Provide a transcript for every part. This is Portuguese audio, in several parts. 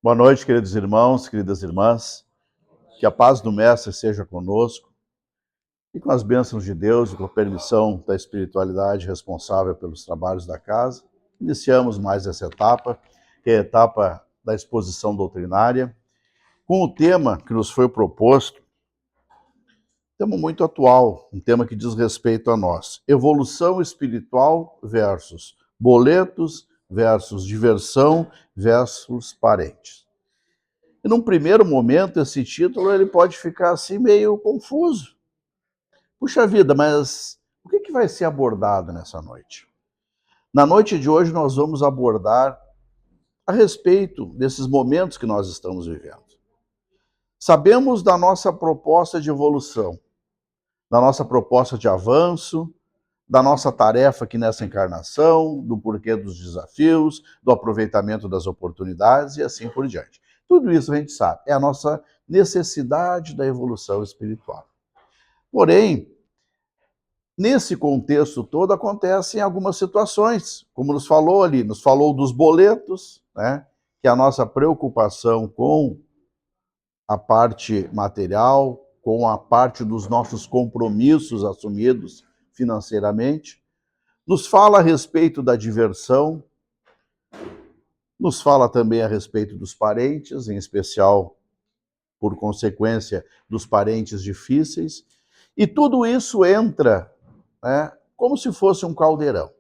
Boa noite, queridos irmãos, queridas irmãs. Que a paz do Mestre seja conosco e com as bênçãos de Deus e com a permissão da espiritualidade responsável pelos trabalhos da casa. Iniciamos mais essa etapa, que é a etapa da exposição doutrinária, com o tema que nos foi proposto, tema muito atual, um tema que diz respeito a nós. Evolução espiritual versus boletos versus diversão versus parentes. E num primeiro momento, esse título ele pode ficar assim meio confuso. Puxa vida, mas o que vai ser abordado nessa noite? Na noite de hoje nós vamos abordar a respeito desses momentos que nós estamos vivendo. Sabemos da nossa proposta de evolução, da nossa proposta de avanço, da nossa tarefa aqui nessa encarnação, do porquê dos desafios, do aproveitamento das oportunidades e assim por diante. Tudo isso a gente sabe, é a nossa necessidade da evolução espiritual. Porém, nesse contexto todo acontecem algumas situações, como nos falou ali, nos falou dos boletos, né? Que é a nossa preocupação com a parte material, com a parte dos nossos compromissos assumidos financeiramente, nos fala a respeito da diversão, nos fala também a respeito dos parentes, em especial por consequência dos parentes difíceis, e tudo isso entra, né, como se fosse um caldeirão.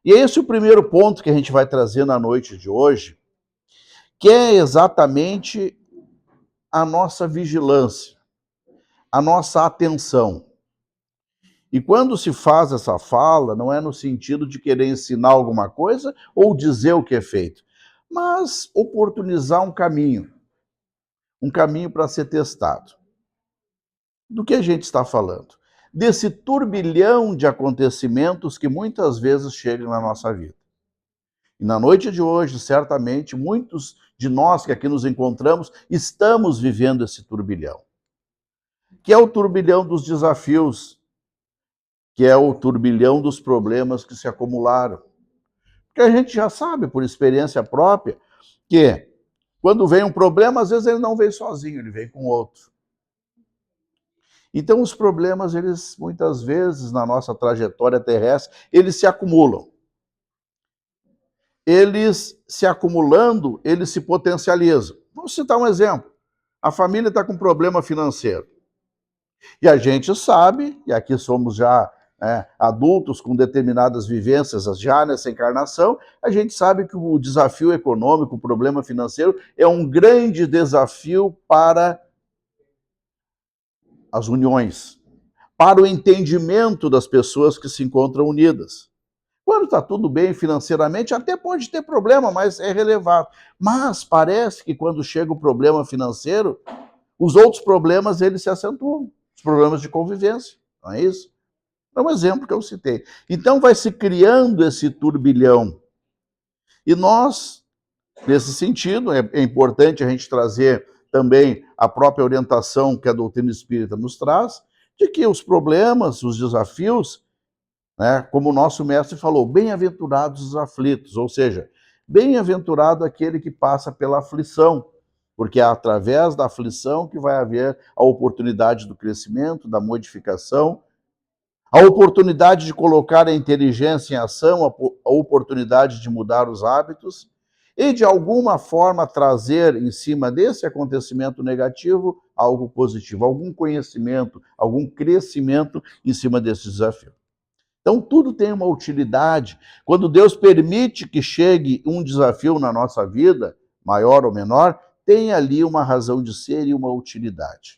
E é esse o primeiro ponto que a gente vai trazer na noite de hoje, que é exatamente a nossa vigilância, a nossa atenção. E quando se faz essa fala, não é no sentido de querer ensinar alguma coisa ou dizer o que é feito, mas oportunizar um caminho para ser testado. Do que a gente está falando? Desse turbilhão de acontecimentos que muitas vezes chegam na nossa vida. E na noite de hoje, certamente, muitos de nós que aqui nos encontramos estamos vivendo esse turbilhão. Que é o turbilhão dos desafios, que é o turbilhão dos problemas que se acumularam. Porque a gente já sabe, por experiência própria, que quando vem um problema, às vezes ele não vem sozinho, ele vem com outro. Então os problemas, eles muitas vezes na nossa trajetória terrestre, eles se acumulam. Eles se acumulando, eles se potencializam. Vamos citar um exemplo. A família está com problema financeiro. E a gente sabe, e aqui somos já adultos com determinadas vivências já nessa encarnação, a gente sabe que o desafio econômico, o problema financeiro, é um grande desafio para as uniões, para o entendimento das pessoas que se encontram unidas. Quando está tudo bem financeiramente, até pode ter problema, mas é relevado. Mas parece que quando chega o problema financeiro, os outros problemas eles se acentuam, os problemas de convivência, não é isso? É um exemplo que eu citei. Então vai se criando esse turbilhão. E nós, nesse sentido, é importante a gente trazer também a própria orientação que a doutrina espírita nos traz, de que os problemas, os desafios, né, como o nosso mestre falou, bem-aventurados os aflitos, ou seja, bem-aventurado aquele que passa pela aflição, porque é através da aflição que vai haver a oportunidade do crescimento, da modificação, a oportunidade de colocar a inteligência em ação, a oportunidade de mudar os hábitos e, de alguma forma, trazer em cima desse acontecimento negativo algo positivo, algum conhecimento, algum crescimento em cima desse desafio. Então, tudo tem uma utilidade. Quando Deus permite que chegue um desafio na nossa vida, maior ou menor, tem ali uma razão de ser e uma utilidade.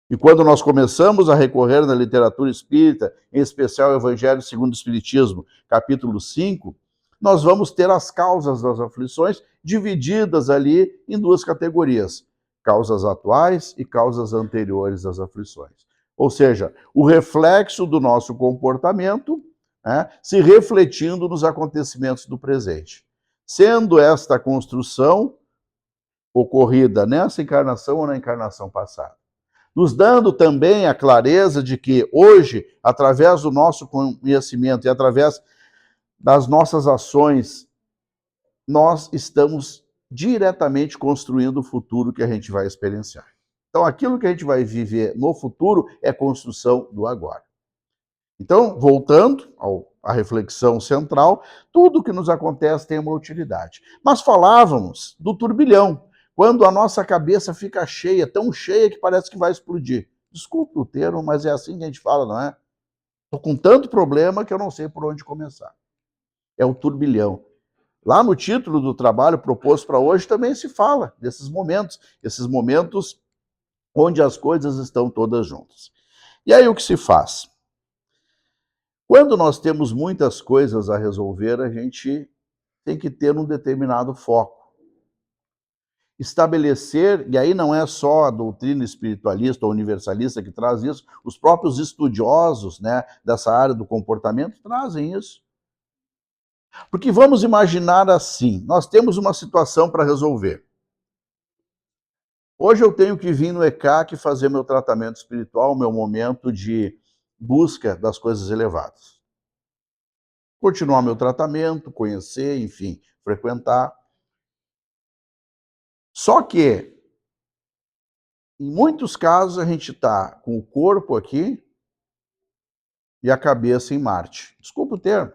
E quando nós começamos a recorrer na literatura espírita, em especial o Evangelho segundo o Espiritismo, capítulo 5, nós vamos ter as causas das aflições divididas ali em duas categorias, causas atuais e causas anteriores às aflições. Ou seja, o reflexo do nosso comportamento, se refletindo nos acontecimentos do presente. Sendo esta construção ocorrida nessa encarnação ou na encarnação passada. Nos dando também a clareza de que hoje, através do nosso conhecimento e através das nossas ações, nós estamos diretamente construindo o futuro que a gente vai experienciar. Então, aquilo que a gente vai viver no futuro é construção do agora. Então, voltando à reflexão central, tudo que nos acontece tem uma utilidade. Mas falávamos do turbilhão, quando a nossa cabeça fica cheia, tão cheia que parece que vai explodir. Desculpe o termo, mas é assim que a gente fala, não é? Estou com tanto problema que eu não sei por onde começar. É o turbilhão. Lá no título do trabalho proposto para hoje também se fala desses momentos, esses momentos onde as coisas estão todas juntas. E aí o que se faz? Quando nós temos muitas coisas a resolver, a gente tem que ter um determinado foco. Estabelecer, e aí não é só a doutrina espiritualista ou universalista que traz isso, os próprios estudiosos, né, dessa área do comportamento trazem isso. Porque vamos imaginar assim, nós temos uma situação para resolver. Hoje eu tenho que vir no ECAC fazer meu tratamento espiritual, meu momento de busca das coisas elevadas. Continuar meu tratamento, conhecer, enfim, frequentar. Só que, em muitos casos, a gente está com o corpo aqui e a cabeça em Marte. Desculpa o termo.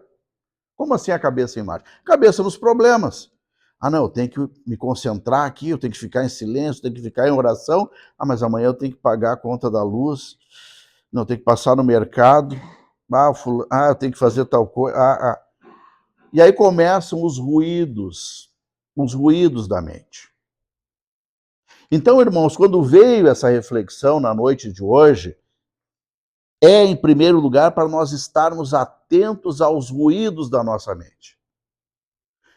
Como assim a cabeça em Marte? Cabeça nos problemas. Ah, não, eu tenho que me concentrar aqui, eu tenho que ficar em silêncio, eu tenho que ficar em oração. Ah, mas amanhã eu tenho que pagar a conta da luz. Não, eu tenho que passar no mercado. Eu tenho que fazer tal coisa. E aí começam os ruídos da mente. Então, irmãos, quando veio essa reflexão na noite de hoje, é, em primeiro lugar, para nós estarmos atentos aos ruídos da nossa mente.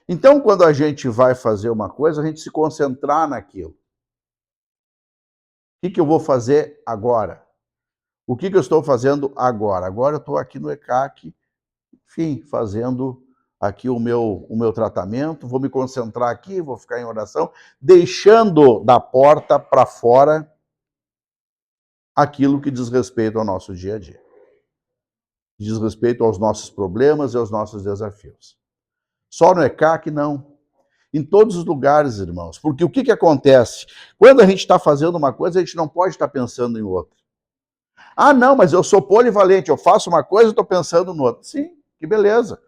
Então, quando a gente vai fazer uma coisa, a gente se concentrar naquilo. O que eu vou fazer agora? O que eu estou fazendo agora? Agora eu estou aqui no ECAC, enfim, fazendo aqui o meu tratamento, vou me concentrar aqui, vou ficar em oração, deixando da porta para fora aquilo que diz respeito ao nosso dia a dia. Diz respeito aos nossos problemas e aos nossos desafios. Só no ECAC, não. Em todos os lugares, irmãos. Porque o que acontece? Quando a gente está fazendo uma coisa, a gente não pode estar pensando em outra. Ah, não, mas eu sou polivalente, eu faço uma coisa e estou pensando no outro. Sim, que beleza.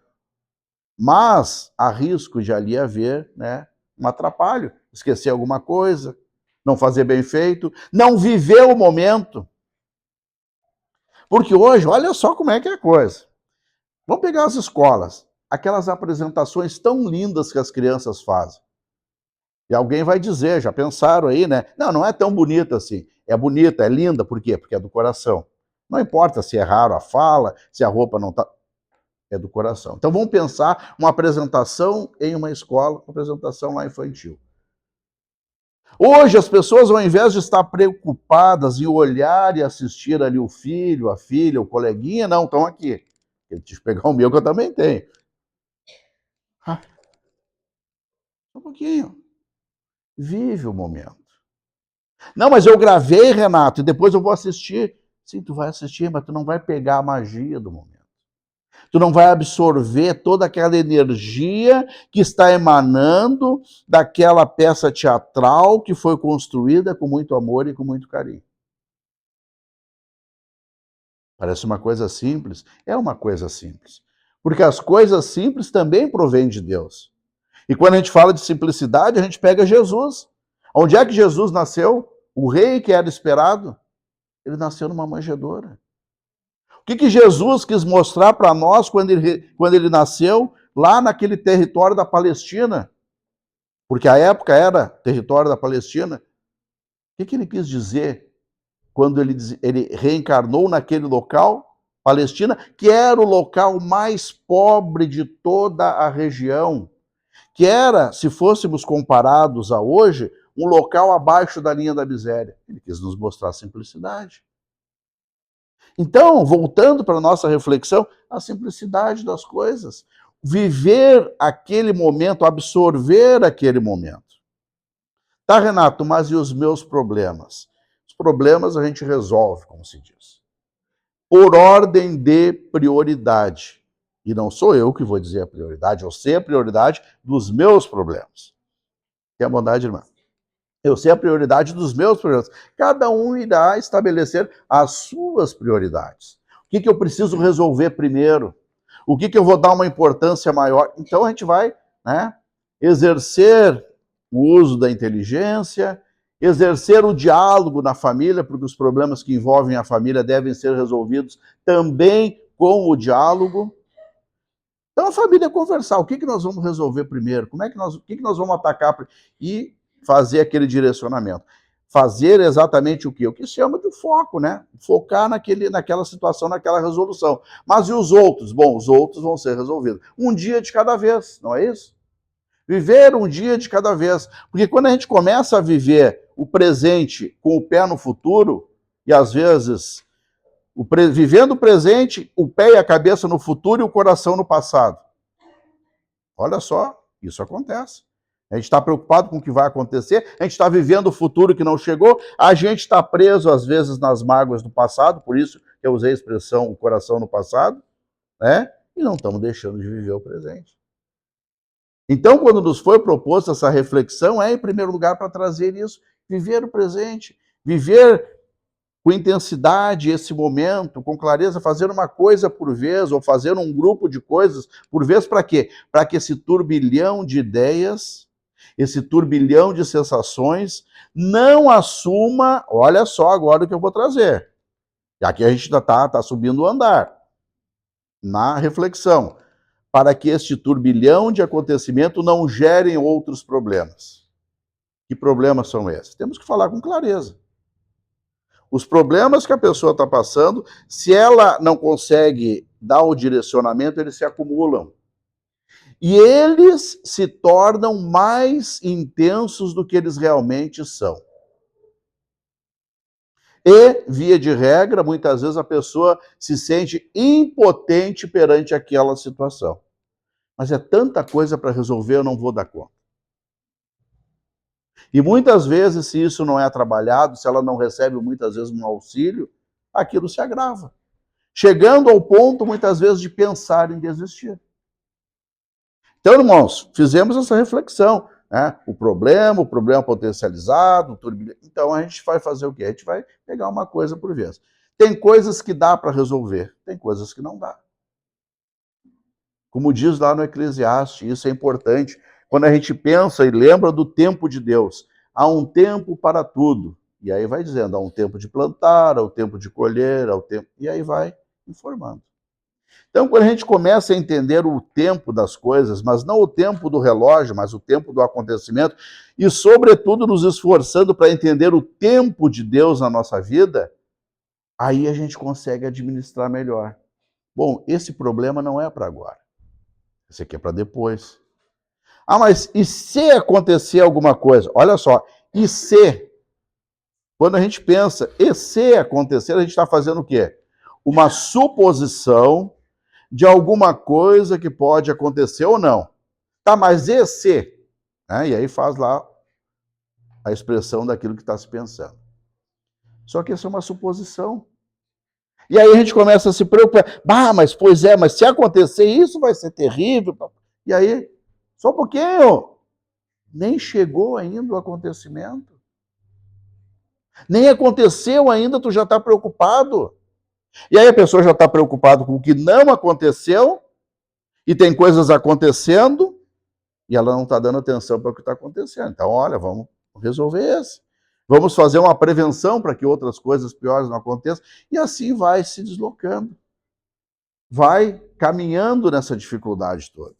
Mas há risco de ali haver, né, um atrapalho, esquecer alguma coisa, não fazer bem feito, não viver o momento. Porque hoje, olha só como é que é a coisa. Vamos pegar as escolas, aquelas apresentações tão lindas que as crianças fazem. E alguém vai dizer, já pensaram aí, né? Não, não é tão bonita assim. É bonita, é linda, por quê? Porque é do coração. Não importa se é raro a fala, se a roupa não está... É do coração. Então vamos pensar uma apresentação em uma escola, uma apresentação lá infantil. Hoje as pessoas, ao invés de estar preocupadas em olhar e assistir ali o filho, a filha, o coleguinha, não, estão aqui. Deixa eu pegar o meu que eu também tenho. Um pouquinho. Vive o momento. Não, mas eu gravei, Renato, e depois eu vou assistir. Sim, tu vai assistir, mas tu não vai pegar a magia do momento. Tu não vai absorver toda aquela energia que está emanando daquela peça teatral que foi construída com muito amor e com muito carinho. Parece uma coisa simples? É uma coisa simples. Porque as coisas simples também provêm de Deus. E quando a gente fala de simplicidade, a gente pega Jesus. Onde é que Jesus nasceu? O rei que era esperado? Ele nasceu numa manjedoura. O que Jesus quis mostrar para nós quando ele nasceu lá naquele território da Palestina? Porque a época era território da Palestina. O que ele quis dizer quando ele reencarnou naquele local, Palestina, que era o local mais pobre de toda a região, que era, se fôssemos comparados a hoje, um local abaixo da linha da miséria. Ele quis nos mostrar a simplicidade. Então, voltando para a nossa reflexão, a simplicidade das coisas. Viver aquele momento, absorver aquele momento. Tá, Renato, mas e os meus problemas? Os problemas a gente resolve, como se diz. Por ordem de prioridade. E não sou eu que vou dizer a prioridade, eu sei a prioridade dos meus problemas. Tenha bondade, irmã. Eu sei a prioridade dos meus projetos. Cada um irá estabelecer as suas prioridades. O que eu preciso resolver primeiro? O que eu vou dar uma importância maior? Então a gente vai, né, exercer o uso da inteligência, exercer o diálogo na família, porque os problemas que envolvem a família devem ser resolvidos também com o diálogo. Então a família conversar, o que nós vamos resolver primeiro? O que nós vamos atacar? E fazer aquele direcionamento. Fazer exatamente o quê? O que se chama de foco, né? Focar naquela situação, naquela resolução. Mas e os outros? Bom, os outros vão ser resolvidos. Um dia de cada vez, não é isso? Viver um dia de cada vez. Porque quando a gente começa a viver o presente com o pé no futuro, e às vezes vivendo o presente, o pé e a cabeça no futuro e o coração no passado. Olha só, isso acontece. A gente está preocupado com o que vai acontecer, a gente está vivendo o futuro que não chegou, a gente está preso, às vezes, nas mágoas do passado, por isso que eu usei a expressão o coração no passado, né? E não estamos deixando de viver o presente. Então, quando nos foi proposta essa reflexão, em primeiro lugar, para trazer isso, viver o presente, viver com intensidade esse momento, com clareza, fazer uma coisa por vez, ou fazer um grupo de coisas por vez, para quê? Para que esse turbilhão de ideias, esse turbilhão de sensações, não assuma, olha só agora o que eu vou trazer. E aqui a gente está subindo o andar, na reflexão, para que este turbilhão de acontecimento não gerem outros problemas. Que problemas são esses? Temos que falar com clareza. Os problemas que a pessoa está passando, se ela não consegue dar o direcionamento, eles se acumulam. E eles se tornam mais intensos do que eles realmente são. E, via de regra, muitas vezes a pessoa se sente impotente perante aquela situação. Mas é tanta coisa para resolver, eu não vou dar conta. E muitas vezes, se isso não é trabalhado, se ela não recebe muitas vezes um auxílio, aquilo se agrava. Chegando ao ponto, muitas vezes, de pensar em desistir. Então, irmãos, fizemos essa reflexão, né? O problema potencializado, turbilhão. Então, a gente vai fazer o quê? A gente vai pegar uma coisa por vez. Tem coisas que dá para resolver, tem coisas que não dá. Como diz lá no Eclesiastes, isso é importante. Quando a gente pensa e lembra do tempo de Deus, há um tempo para tudo. E aí vai dizendo, há um tempo de plantar, há um tempo de colher, há um tempo... E aí vai informando. Então, quando a gente começa a entender o tempo das coisas, mas não o tempo do relógio, mas o tempo do acontecimento, e, sobretudo, nos esforçando para entender o tempo de Deus na nossa vida, aí a gente consegue administrar melhor. Bom, esse problema não é para agora. Esse aqui é para depois. Ah, mas e se acontecer alguma coisa? Olha só, e se? Quando a gente pensa, e se acontecer, a gente está fazendo o quê? Uma suposição de alguma coisa que pode acontecer ou não. Tá, mas e se? E aí faz lá a expressão daquilo que está se pensando. Só que isso é uma suposição. E aí a gente começa a se preocupar. Mas se acontecer isso vai ser terrível. E aí, só um pouquinho. Nem chegou ainda o acontecimento. Nem aconteceu ainda, tu já está preocupado. E aí a pessoa já está preocupada com o que não aconteceu, e tem coisas acontecendo, e ela não está dando atenção para o que está acontecendo. Então, olha, vamos resolver esse. Vamos fazer uma prevenção para que outras coisas piores não aconteçam. E assim vai se deslocando. Vai caminhando nessa dificuldade toda.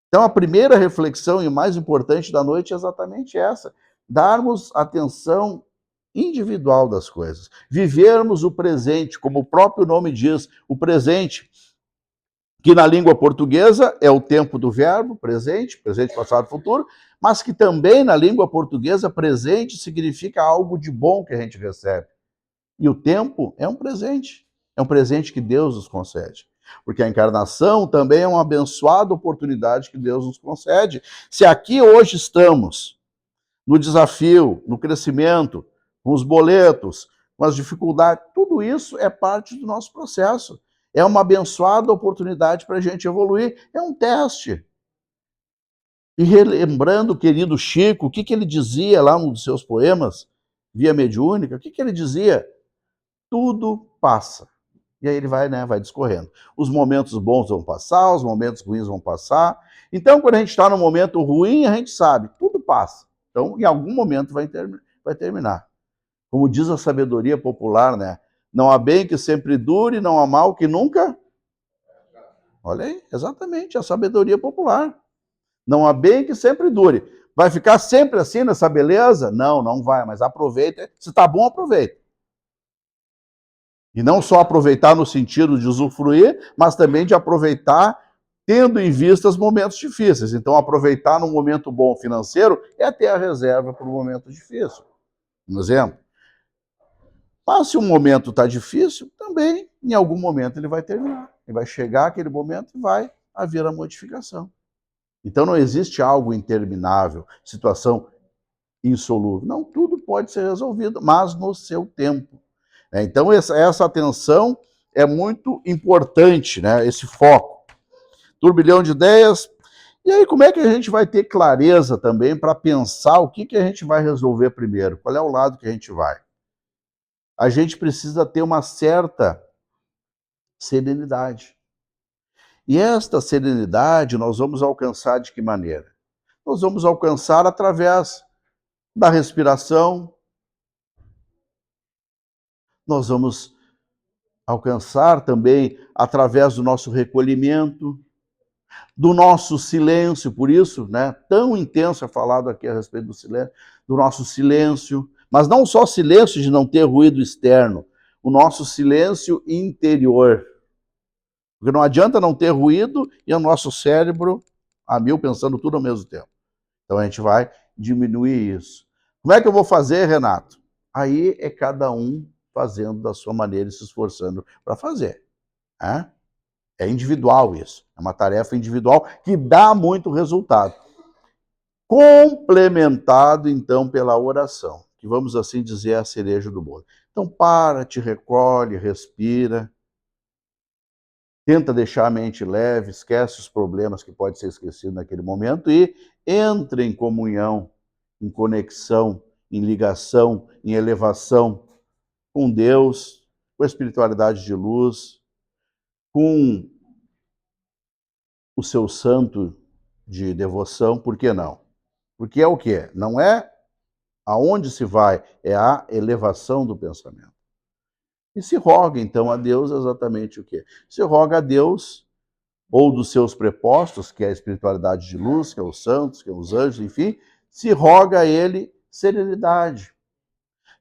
Então, a primeira reflexão e mais importante da noite é exatamente essa. Darmos atenção individual das coisas. Vivermos o presente, como o próprio nome diz, o presente, que na língua portuguesa é o tempo do verbo, presente, passado, futuro, mas que também na língua portuguesa presente significa algo de bom que a gente recebe. E o tempo é um presente que Deus nos concede. Porque a encarnação também é uma abençoada oportunidade que Deus nos concede. Se aqui hoje estamos no desafio, no crescimento, com os boletos, com as dificuldades, tudo isso é parte do nosso processo. É uma abençoada oportunidade para a gente evoluir. É um teste. E relembrando o querido Chico, o que ele dizia lá num dos seus poemas, Via Mediúnica, o que ele dizia? Tudo passa. E aí ele vai, né, vai discorrendo. Os momentos bons vão passar, os momentos ruins vão passar. Então, quando a gente está no momento ruim, a gente sabe, tudo passa. Então, em algum momento vai terminar. Como diz a sabedoria popular, né? Não há bem que sempre dure, não há mal que nunca... Olha aí, exatamente, a sabedoria popular. Não há bem que sempre dure. Vai ficar sempre assim nessa beleza? Não, não vai, mas aproveita. Se está bom, aproveita. E não só aproveitar no sentido de usufruir, mas também de aproveitar tendo em vista os momentos difíceis. Então, aproveitar num momento bom financeiro é ter a reserva para o momento difícil. Um exemplo. Mas se um momento está difícil, também, em algum momento, ele vai terminar. Ele vai chegar aquele momento e vai haver a modificação. Então, não existe algo interminável, situação insolúvel. Não, tudo pode ser resolvido, mas no seu tempo. Então, essa atenção é muito importante, né? Esse foco. Turbilhão de ideias. E aí, como é que a gente vai ter clareza também para pensar o que a gente vai resolver primeiro? Qual é o lado que a gente vai? A gente precisa ter uma certa serenidade. E esta serenidade nós vamos alcançar de que maneira? Nós vamos alcançar através da respiração, nós vamos alcançar também através do nosso recolhimento, do nosso silêncio, por isso, né, tão intenso é falado aqui a respeito do silêncio, do nosso silêncio, mas não só silêncio de não ter ruído externo, o nosso silêncio interior. Porque não adianta não ter ruído e o nosso cérebro a mil pensando tudo ao mesmo tempo. Então a gente vai diminuir isso. Como é que eu vou fazer, Renato? Aí é cada um fazendo da sua maneira e se esforçando para fazer. É individual isso. É uma tarefa individual que dá muito resultado. Complementado, então, pela oração, que vamos assim dizer é a cereja do bolo. Então, para, te recolhe, respira. Tenta deixar a mente leve, esquece os problemas que pode ser esquecido naquele momento e entra em comunhão, em conexão, em ligação, em elevação com Deus, com a espiritualidade de luz, com o seu santo de devoção, por que não? Porque é o quê? Não é aonde se vai, é a elevação do pensamento. E se roga, então, a Deus exatamente o quê? Se roga a Deus, ou dos seus prepostos, que é a espiritualidade de luz, que é os santos, que é os anjos, enfim, se roga a ele serenidade.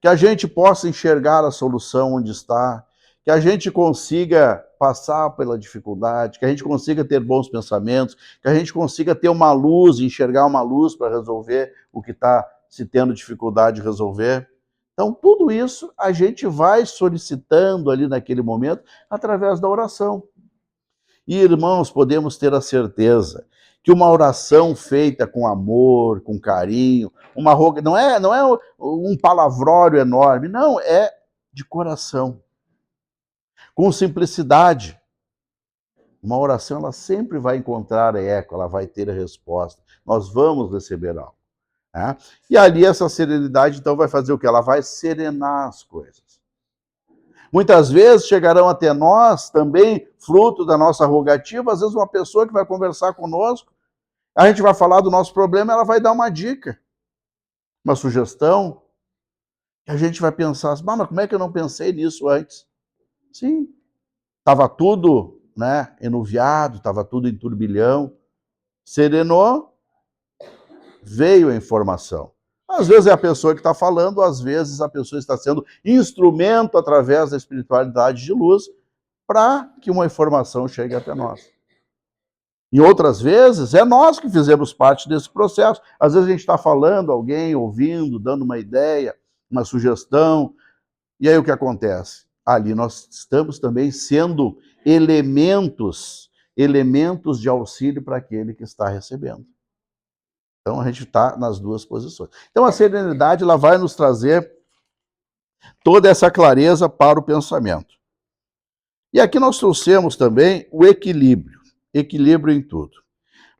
Que a gente possa enxergar a solução onde está, que a gente consiga passar pela dificuldade, que a gente consiga ter bons pensamentos, que a gente consiga ter uma luz, enxergar uma luz para resolver o que está se tendo dificuldade de resolver. Então, tudo isso a gente vai solicitando ali naquele momento através da oração. E, irmãos, podemos ter a certeza que uma oração feita com amor, com carinho, não é um palavrório enorme, não, é de coração, com simplicidade. Uma oração, ela sempre vai encontrar eco, ela vai ter a resposta. Nós vamos receber algo. Né? E ali essa serenidade, então, vai fazer o quê? Ela vai serenar as coisas. Muitas vezes chegarão até nós também, fruto da nossa rogativa, às vezes uma pessoa que vai conversar conosco, a gente vai falar do nosso problema, ela vai dar uma dica, uma sugestão, e a gente vai pensar assim, mas como é que eu não pensei nisso antes? Sim, estava tudo, né, enuviado, estava tudo em turbilhão, serenou, veio a informação. Às vezes é a pessoa que está falando, às vezes a pessoa está sendo instrumento através da espiritualidade de luz para que uma informação chegue até nós. E outras vezes, é nós que fizemos parte desse processo. Às vezes a gente está falando, alguém ouvindo, dando uma ideia, uma sugestão, e aí o que acontece? Ali nós estamos também sendo elementos de auxílio para aquele que está recebendo. Então a gente está nas duas posições. Então a serenidade ela vai nos trazer toda essa clareza para o pensamento. E aqui nós trouxemos também o equilíbrio em tudo.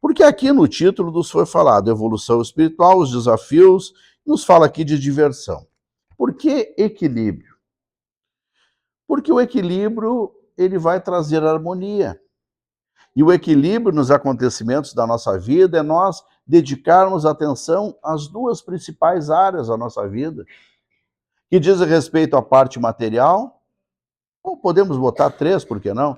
Porque aqui no título nos foi falado evolução espiritual, os desafios, nos fala aqui de diversão. Por que equilíbrio? Porque o equilíbrio ele vai trazer harmonia. E o equilíbrio nos acontecimentos da nossa vida é nós dedicarmos atenção às duas principais áreas da nossa vida, que dizem respeito à parte material, ou podemos botar três, por que não?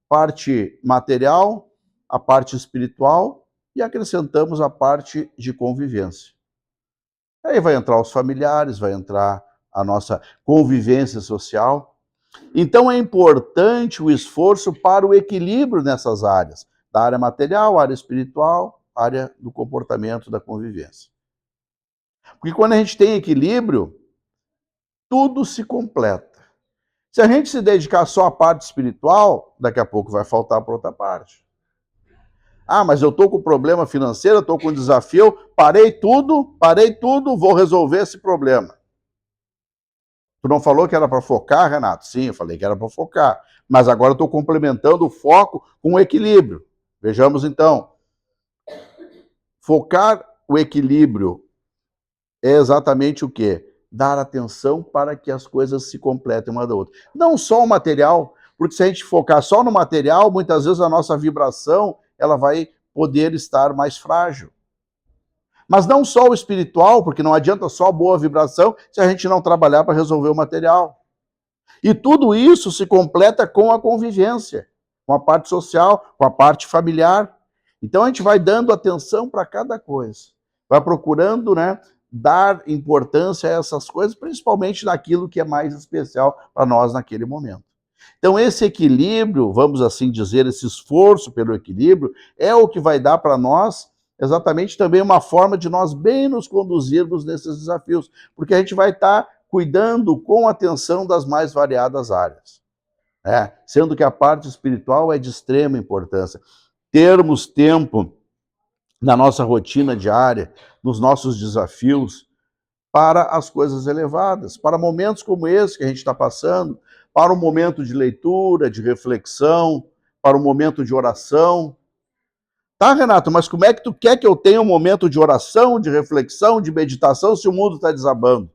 Parte material, a parte espiritual e acrescentamos a parte de convivência. Aí vai entrar os familiares, vai entrar a nossa convivência social. Então é importante o esforço para o equilíbrio nessas áreas, da área material, área espiritual, área do comportamento, da convivência. Porque quando a gente tem equilíbrio, tudo se completa. Se a gente se dedicar só à parte espiritual, daqui a pouco vai faltar para outra parte. Ah, mas eu estou com problema financeiro, estou com desafio, parei tudo, vou resolver esse problema. Tu não falou que era para focar, Renato? Sim, eu falei que era para focar. Mas agora eu estou complementando o foco com o equilíbrio. Vejamos então. Focar o equilíbrio é exatamente o quê? Dar atenção para que as coisas se completem uma da outra. Não só o material, porque se a gente focar só no material, muitas vezes a nossa vibração ela vai poder estar mais frágil. Mas não só o espiritual, porque não adianta só boa vibração se a gente não trabalhar para resolver o material. E tudo isso se completa com a convivência, com a parte social, com a parte familiar. Então a gente vai dando atenção para cada coisa, vai procurando, dar importância a essas coisas, principalmente naquilo que é mais especial para nós naquele momento. Então esse equilíbrio, vamos assim dizer, esse esforço pelo equilíbrio, é o que vai dar para nós exatamente também uma forma de nós bem nos conduzirmos nesses desafios, porque a gente vai estar cuidando com atenção das mais variadas áreas. Sendo que a parte espiritual é de extrema importância. Termos tempo na nossa rotina diária, nos nossos desafios, para as coisas elevadas, para momentos como esse que a gente está passando, para um momento de leitura, de reflexão, para um momento de oração. Tá, Renato, mas como é que tu quer que eu tenha um momento de oração, de reflexão, de meditação, se o mundo está desabando?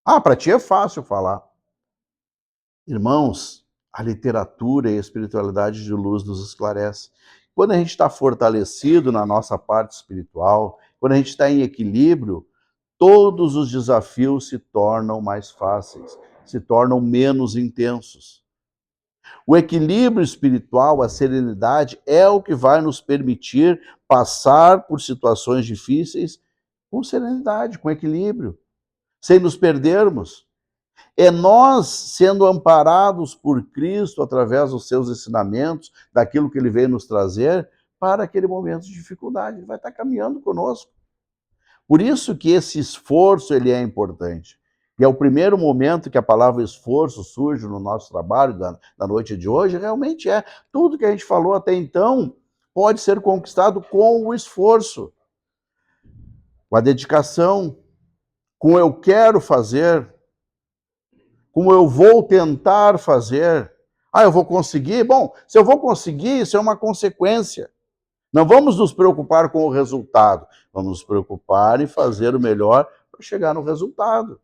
Ah, para ti é fácil falar. Irmãos, a literatura e a espiritualidade de luz nos esclarece. Quando a gente está fortalecido na nossa parte espiritual, quando a gente está em equilíbrio, todos os desafios se tornam mais fáceis, se tornam menos intensos. O equilíbrio espiritual, a serenidade, é o que vai nos permitir passar por situações difíceis com serenidade, com equilíbrio, sem nos perdermos. É nós sendo amparados por Cristo através dos seus ensinamentos, daquilo que Ele veio nos trazer, para aquele momento de dificuldade. Ele vai estar caminhando conosco. Por isso que esse esforço ele é importante. E é o primeiro momento que a palavra esforço surge no nosso trabalho da noite de hoje, realmente é. Tudo que a gente falou até então pode ser conquistado com o esforço, com a dedicação, com o eu quero fazer, como eu vou tentar fazer. Ah, eu vou conseguir? Bom, se eu vou conseguir, isso é uma consequência. Não vamos nos preocupar com o resultado, vamos nos preocupar em fazer o melhor para chegar no resultado.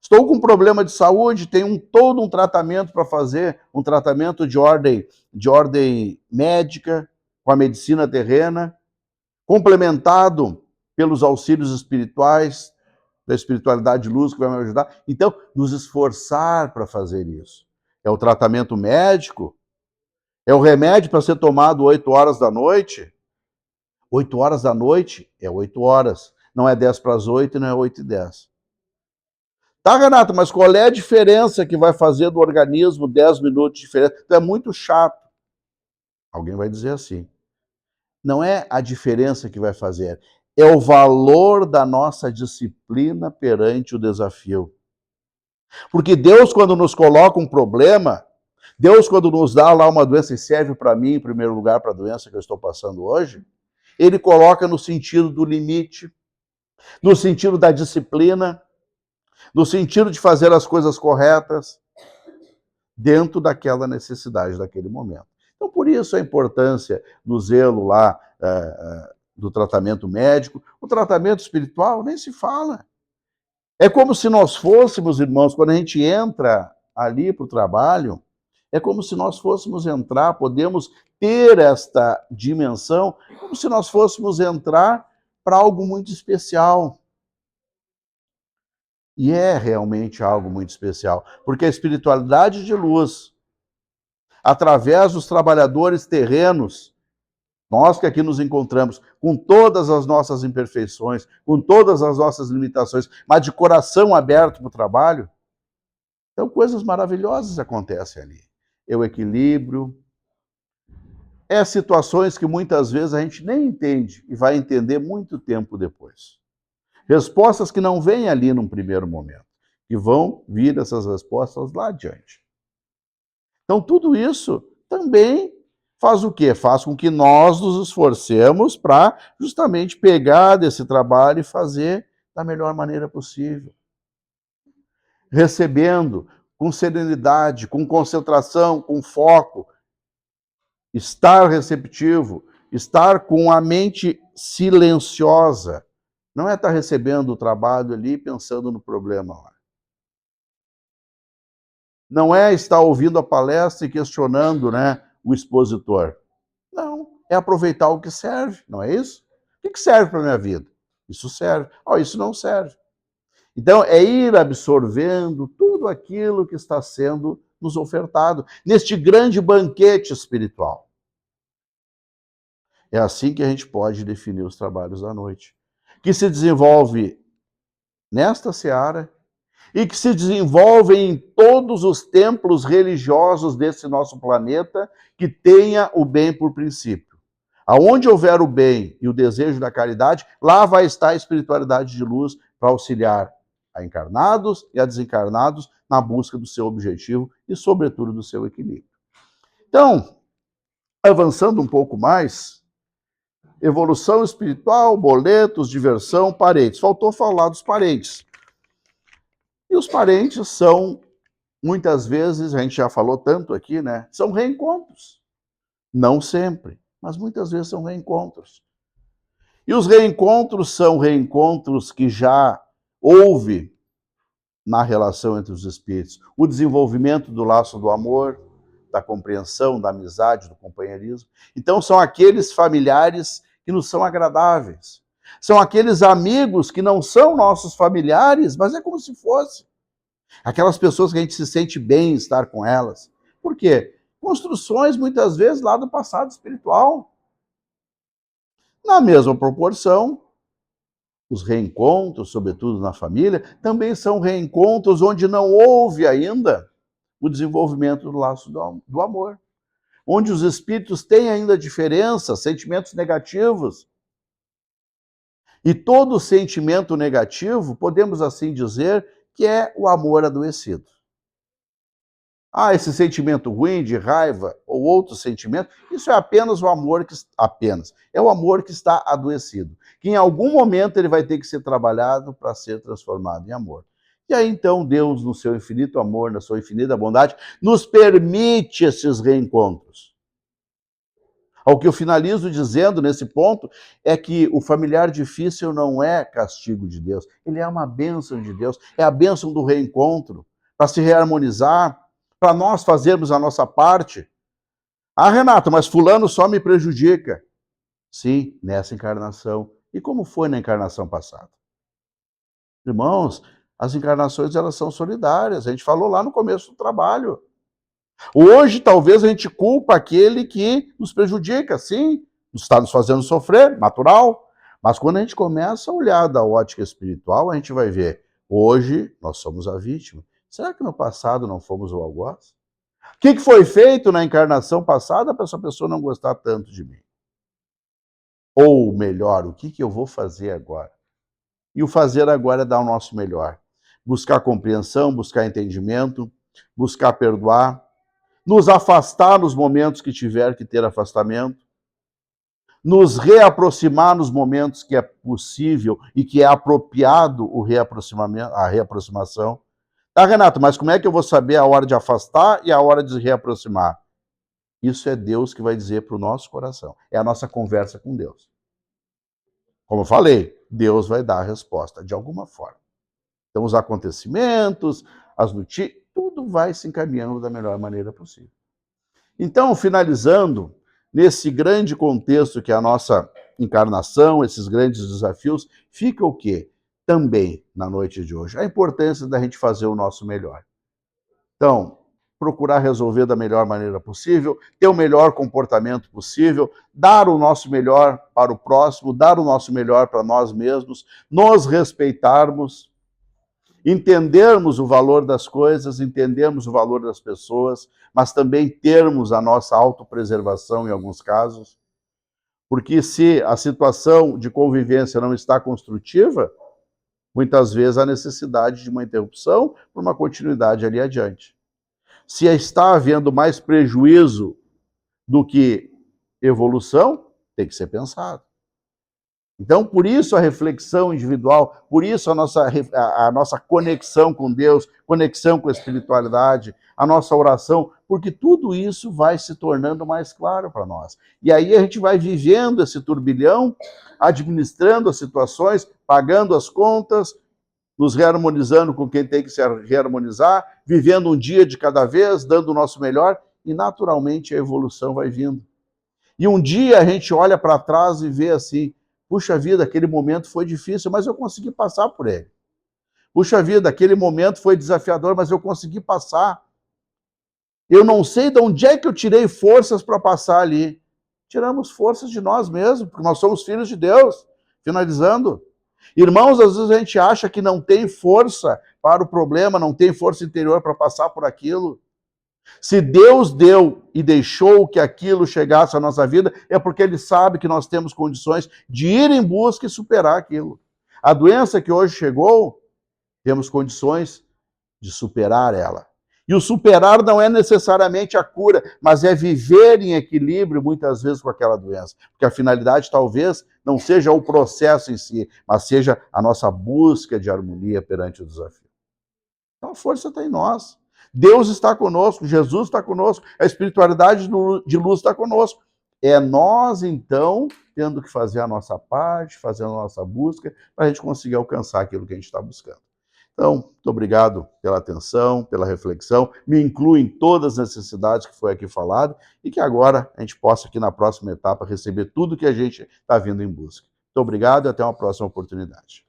Estou com um problema de saúde, tenho todo um tratamento para fazer, um tratamento de ordem médica, com a medicina terrena, complementado pelos auxílios espirituais, da espiritualidade de luz que vai me ajudar. Então, nos esforçar para fazer isso. É o tratamento médico, é o remédio para ser tomado 8 horas da noite. 8 horas da noite é 8 horas, não é 10 para as 8 e não é 8 e 10. Tá, Renato, mas qual é a diferença que vai fazer do organismo 10 minutos de diferença? Então é muito chato. Alguém vai dizer assim. Não é a diferença que vai fazer, é o valor da nossa disciplina perante o desafio. Porque Deus, quando nos coloca um problema, Deus, quando nos dá lá uma doença e serve para mim, em primeiro lugar, para a doença que eu estou passando hoje, Ele coloca no sentido do limite, no sentido da disciplina, no sentido de fazer as coisas corretas, dentro daquela necessidade daquele momento. Então, por isso a importância do zelo lá, do tratamento médico. O tratamento espiritual nem se fala. É como se nós fôssemos, irmãos, quando a gente entra ali para o trabalho, é como se nós fôssemos entrar, podemos ter esta dimensão, como se nós fôssemos entrar para algo muito especial. E é realmente algo muito especial, porque a espiritualidade de luz, através dos trabalhadores terrenos, nós que aqui nos encontramos, com todas as nossas imperfeições, com todas as nossas limitações, mas de coração aberto para o trabalho, então coisas maravilhosas acontecem ali. É o equilíbrio, é situações que muitas vezes a gente nem entende e vai entender muito tempo depois. Respostas que não vêm ali num primeiro momento, e vão vir essas respostas lá adiante. Então tudo isso também faz o quê? Faz com que nós nos esforcemos para justamente pegar desse trabalho e fazer da melhor maneira possível. Recebendo com serenidade, com concentração, com foco, estar receptivo, estar com a mente silenciosa. Não é estar recebendo o trabalho ali pensando no problema lá. Não é estar ouvindo a palestra e questionando, né, o expositor. Não, é aproveitar o que serve, não é isso? O que serve para a minha vida? Isso serve. Isso não serve. Então, é ir absorvendo tudo aquilo que está sendo nos ofertado neste grande banquete espiritual. É assim que a gente pode definir os trabalhos da noite, que se desenvolve nesta seara e que se desenvolve em todos os templos religiosos desse nosso planeta que tenha o bem por princípio. Aonde houver o bem e o desejo da caridade, lá vai estar a espiritualidade de luz para auxiliar a encarnados e a desencarnados na busca do seu objetivo e, sobretudo, do seu equilíbrio. Então, avançando um pouco mais, evolução espiritual, boletos, diversão, parentes. Faltou falar dos parentes. E os parentes são, muitas vezes, a gente já falou tanto aqui, né? São reencontros. Não sempre, mas muitas vezes são reencontros. E os reencontros são reencontros que já houve na relação entre os espíritos. O desenvolvimento do laço do amor, da compreensão, da amizade, do companheirismo. Então são aqueles familiares que nos são agradáveis. São aqueles amigos que não são nossos familiares, mas é como se fosse. Aquelas pessoas que a gente se sente bem em estar com elas. Por quê? Construções, muitas vezes, lá do passado espiritual. Na mesma proporção, os reencontros, sobretudo na família, também são reencontros onde não houve ainda o desenvolvimento do laço do amor. Onde os espíritos têm ainda diferenças, sentimentos negativos. E todo sentimento negativo, podemos assim dizer, que é o amor adoecido. Esse sentimento ruim de raiva ou outro sentimento, isso é apenas o amor é o amor que está adoecido, que em algum momento ele vai ter que ser trabalhado para ser transformado em amor. E aí então Deus, no seu infinito amor, na sua infinita bondade, nos permite esses reencontros. O que eu finalizo dizendo nesse ponto é que o familiar difícil não é castigo de Deus, ele é uma bênção de Deus, é a bênção do reencontro, para se reharmonizar, para nós fazermos a nossa parte. Renato, mas fulano só me prejudica. Sim, nessa encarnação. E como foi na encarnação passada? Irmãos, as encarnações elas são solidárias, a gente falou lá no começo do trabalho. Hoje, talvez a gente culpa aquele que nos prejudica, sim, está nos fazendo sofrer, natural. Mas quando a gente começa a olhar da ótica espiritual, a gente vai ver, hoje nós somos a vítima. Será que no passado não fomos o algoz? O que foi feito na encarnação passada para essa pessoa não gostar tanto de mim? Ou melhor, o que eu vou fazer agora? E o fazer agora é dar o nosso melhor. Buscar compreensão, buscar entendimento, buscar perdoar, nos afastar nos momentos que tiver que ter afastamento, nos reaproximar nos momentos que é possível e que é apropriado a reaproximação. Renato, mas como é que eu vou saber a hora de afastar e a hora de se reaproximar? Isso é Deus que vai dizer para o nosso coração. É a nossa conversa com Deus. Como eu falei, Deus vai dar a resposta de alguma forma. Então, os acontecimentos, as notícias, tudo vai se encaminhando da melhor maneira possível. Então, finalizando, nesse grande contexto que é a nossa encarnação, esses grandes desafios, fica o quê? Também, na noite de hoje, a importância da gente fazer o nosso melhor. Então, procurar resolver da melhor maneira possível, ter o melhor comportamento possível, dar o nosso melhor para o próximo, dar o nosso melhor para nós mesmos, nos respeitarmos, entendermos o valor das coisas, entendermos o valor das pessoas, mas também termos a nossa autopreservação em alguns casos, porque se a situação de convivência não está construtiva, muitas vezes há necessidade de uma interrupção por uma continuidade ali adiante. Se está havendo mais prejuízo do que evolução, tem que ser pensado. Então, por isso a reflexão individual, por isso a nossa conexão com Deus, conexão com a espiritualidade, a nossa oração, porque tudo isso vai se tornando mais claro para nós. E aí a gente vai vivendo esse turbilhão, administrando as situações, pagando as contas, nos reharmonizando com quem tem que se reharmonizar, vivendo um dia de cada vez, dando o nosso melhor, e naturalmente a evolução vai vindo. E um dia a gente olha para trás e vê assim, puxa vida, aquele momento foi difícil, mas eu consegui passar por ele. Puxa vida, aquele momento foi desafiador, mas eu consegui passar. Eu não sei de onde é que eu tirei forças para passar ali. Tiramos forças de nós mesmos, porque nós somos filhos de Deus. Finalizando. Irmãos, às vezes a gente acha que não tem força para o problema, não tem força interior para passar por aquilo. Se Deus deu e deixou que aquilo chegasse à nossa vida, é porque Ele sabe que nós temos condições de ir em busca e superar aquilo. A doença que hoje chegou, temos condições de superar ela. E o superar não é necessariamente a cura, mas é viver em equilíbrio muitas vezes com aquela doença. Porque a finalidade talvez não seja o processo em si, mas seja a nossa busca de harmonia perante o desafio. Então a força está em nós. Deus está conosco, Jesus está conosco, a espiritualidade de luz está conosco. É nós, então, tendo que fazer a nossa parte, fazer a nossa busca, para a gente conseguir alcançar aquilo que a gente está buscando. Então, muito obrigado pela atenção, pela reflexão. Me incluo em todas as necessidades que foi aqui falado e que agora a gente possa, aqui na próxima etapa, receber tudo que a gente está vindo em busca. Muito obrigado e até uma próxima oportunidade.